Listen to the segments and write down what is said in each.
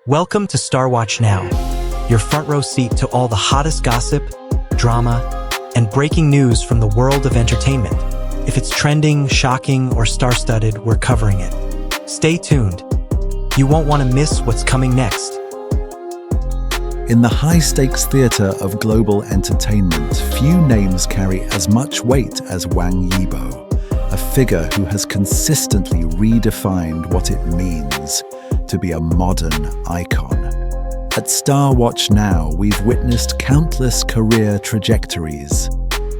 Welcome to StarWatch Now, your front row seat to all the hottest gossip, drama, and breaking news from the world of entertainment. If it's trending, shocking, or star-studded, we're covering it. Stay tuned. You won't want to miss what's coming next. In the high-stakes theater of global entertainment, few names carry as much weight as Wang Yibo, a figure who has consistently redefined what it means to be a modern icon. At StarWatch Now, we've witnessed countless career trajectories,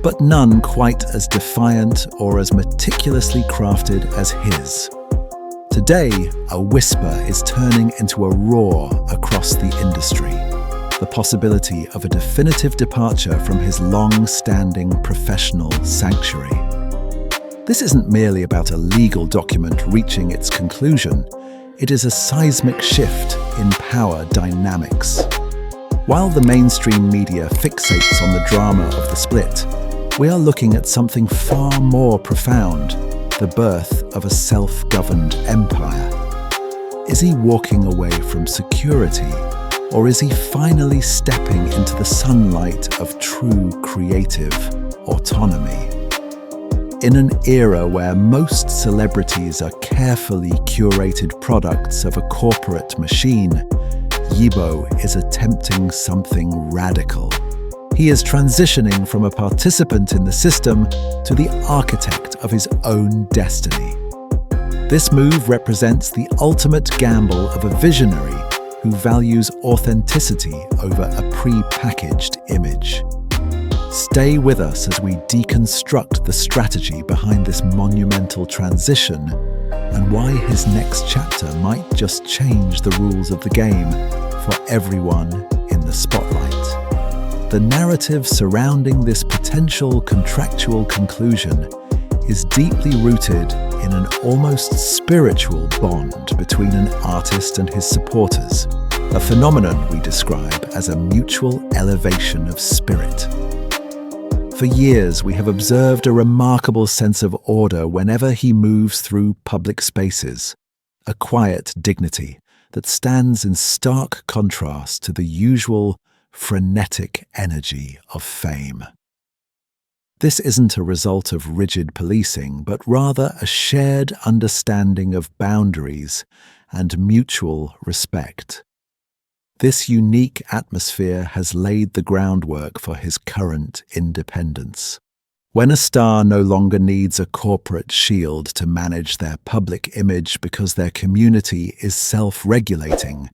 but none quite as defiant or as meticulously crafted as his. Today, a whisper is turning into a roar across the industry. The possibility of a definitive departure from his long-standing professional sanctuary. This isn't merely about a legal document reaching its conclusion. It is a seismic shift in power dynamics. While the mainstream media fixates on the drama of the split, we are looking at something far more profound, the birth of a self-governed empire. Is he walking away from security, or is he finally stepping into the sunlight of true creative autonomy? In an era where most celebrities are carefully curated products of a corporate machine, Yibo is attempting something radical. He is transitioning from a participant in the system to the architect of his own destiny. This move represents the ultimate gamble of a visionary who values authenticity over a pre-packaged image. Stay with us as we deconstruct the strategy behind this monumental transition and why his next chapter might just change the rules of the game for everyone in the spotlight. The narrative surrounding this potential contractual conclusion is deeply rooted in an almost spiritual bond between an artist and his supporters, a phenomenon we describe as a mutual elevation of spirit. For years, we have observed a remarkable sense of order whenever he moves through public spaces, a quiet dignity that stands in stark contrast to the usual frenetic energy of fame. This isn't a result of rigid policing, but rather a shared understanding of boundaries and mutual respect. This unique atmosphere has laid the groundwork for his current independence. When a star no longer needs a corporate shield to manage their public image because their community is self-regulating,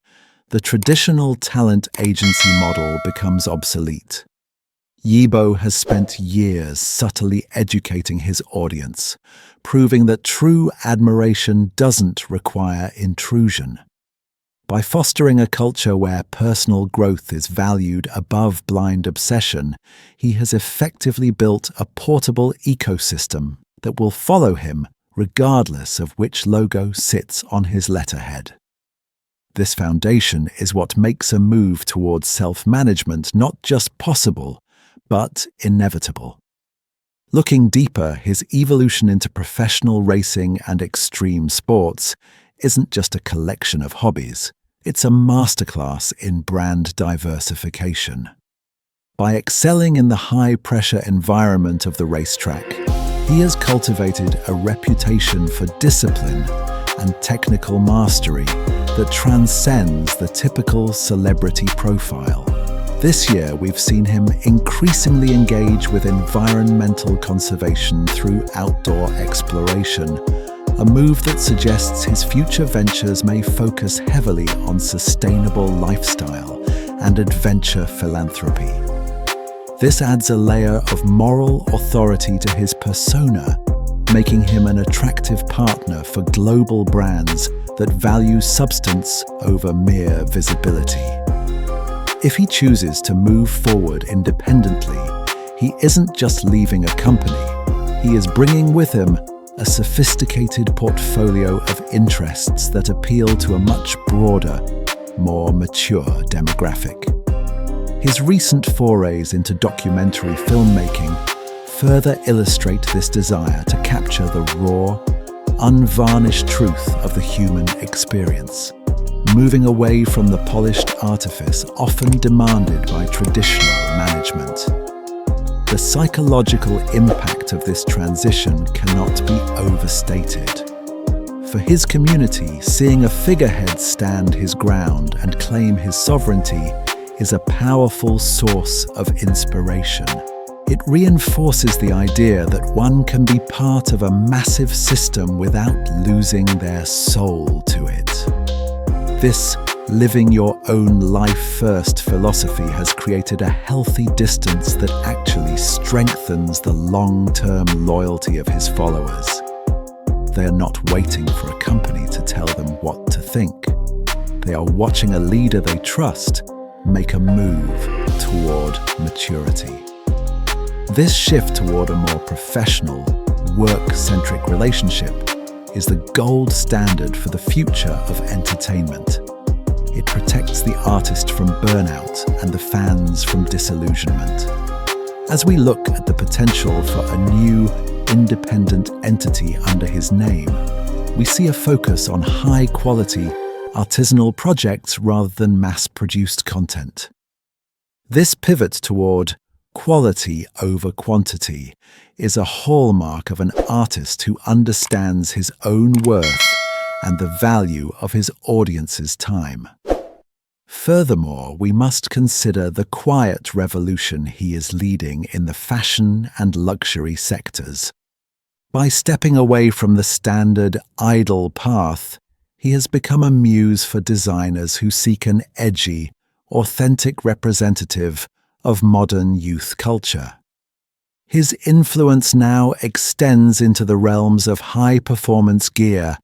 the traditional talent agency model becomes obsolete. Yibo has spent years subtly educating his audience, proving that true admiration doesn't require intrusion. By fostering a culture where personal growth is valued above blind obsession, he has effectively built a portable ecosystem that will follow him regardless of which logo sits on his letterhead. This foundation is what makes a move towards self-management not just possible, but inevitable. Looking deeper, his evolution into professional racing and extreme sports isn't just a collection of hobbies. It's a masterclass in brand diversification. By excelling in the high-pressure environment of the racetrack, he has cultivated a reputation for discipline and technical mastery that transcends the typical celebrity profile. This year, we've seen him increasingly engage with environmental conservation through outdoor exploration, a move that suggests his future ventures may focus heavily on sustainable lifestyle and adventure philanthropy. This adds a layer of moral authority to his persona, making him an attractive partner for global brands that value substance over mere visibility. If he chooses to move forward independently, he isn't just leaving a company, he is bringing with him a sophisticated portfolio of interests that appeal to a much broader, more mature demographic. His recent forays into documentary filmmaking further illustrate this desire to capture the raw, unvarnished truth of the human experience. moving away from the polished artifice often demanded by traditional management. The psychological impact of this transition cannot be overstated. For his community, seeing a figurehead stand his ground and claim his sovereignty is a powerful source of inspiration. It reinforces the idea that one can be part of a massive system without losing their soul to it. This living your own life first philosophy has created a healthy distance that actually strengthens the long-term loyalty of his followers. They are not waiting for a company to tell them what to think. They are watching a leader they trust make a move toward maturity. This shift toward a more professional, work-centric relationship is the gold standard for the future of entertainment. It protects the artist from burnout and the fans from disillusionment. As we look at the potential for a new, independent entity under his name, we see a focus on high-quality, artisanal projects rather than mass-produced content. This pivot toward quality over quantity is a hallmark of an artist who understands his own worth and the value of his audience's time. Furthermore, we must consider the quiet revolution he is leading in the fashion and luxury sectors. By stepping away from the standard idol path, he has become a muse for designers who seek an edgy, authentic representative of modern youth culture. His influence now extends into the realms of high-performance gear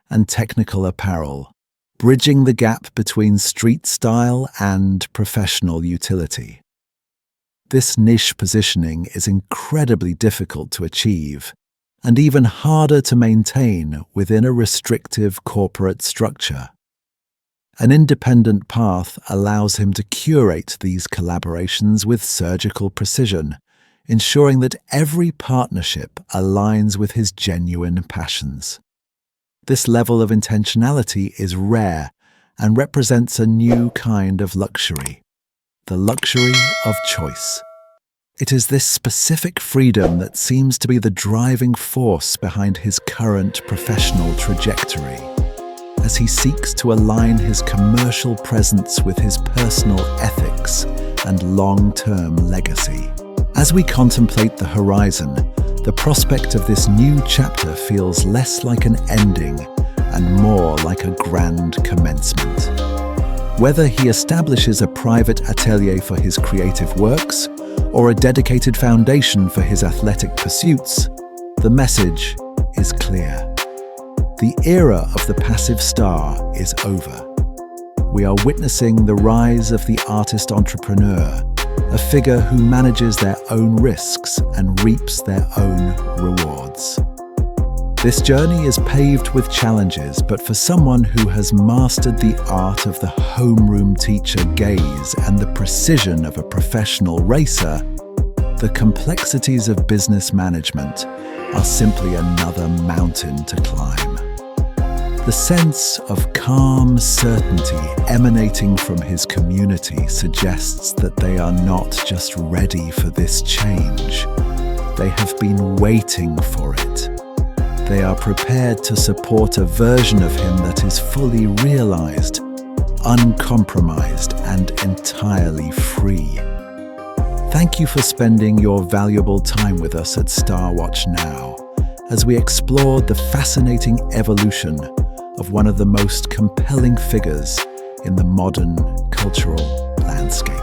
and technical apparel, bridging the gap between street style and professional utility. This niche positioning is incredibly difficult to achieve, and even harder to maintain within a restrictive corporate structure. An independent path allows him to curate these collaborations with surgical precision, ensuring that every partnership aligns with his genuine passions. This level of intentionality is rare and represents a new kind of luxury, the luxury of choice. It is this specific freedom that seems to be the driving force behind his current professional trajectory, as he seeks to align his commercial presence with his personal ethics and long-term legacy. As we contemplate the horizon, the prospect of this new chapter feels less like an ending and more like a grand commencement. Whether he establishes a private atelier for his creative works or a dedicated foundation for his athletic pursuits, the message is clear. The era of the passive star is over. We are witnessing the rise of the artist entrepreneur, a figure who manages their own risks and reaps their own rewards. This journey is paved with challenges, but for someone who has mastered the art of the homeroom teacher gaze and the precision of a professional racer, the complexities of business management are simply another mountain to climb. The sense of calm certainty emanating from his community suggests that they are not just ready for this change. They have been waiting for it. They are prepared to support a version of him that is fully realized, uncompromised, and entirely free. Thank you for spending your valuable time with us at StarWatch Now, as we explored the fascinating evolution of one of the most compelling figures in the modern cultural landscape.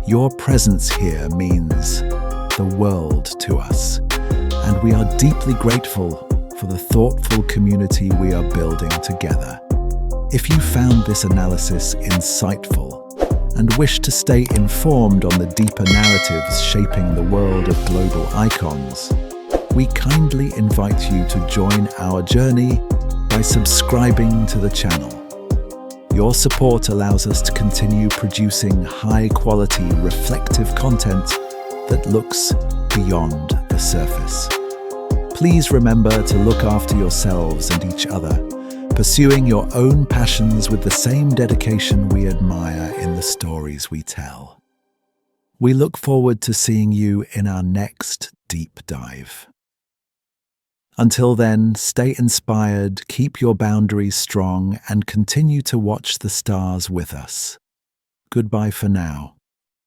Your presence here means the world to us, and we are deeply grateful for the thoughtful community we are building together. If you found this analysis insightful and wish to stay informed on the deeper narratives shaping the world of global icons, we kindly invite you to join our journey by subscribing to the channel. Your support allows us to continue producing high-quality, reflective content that looks beyond the surface. Please remember to look after yourselves and each other pursuing your own passions with the same dedication we admire in the stories we tell. We look forward to seeing you in our next deep dive. Until then, stay inspired, keep your boundaries strong, and continue to watch the stars with us. Goodbye for now.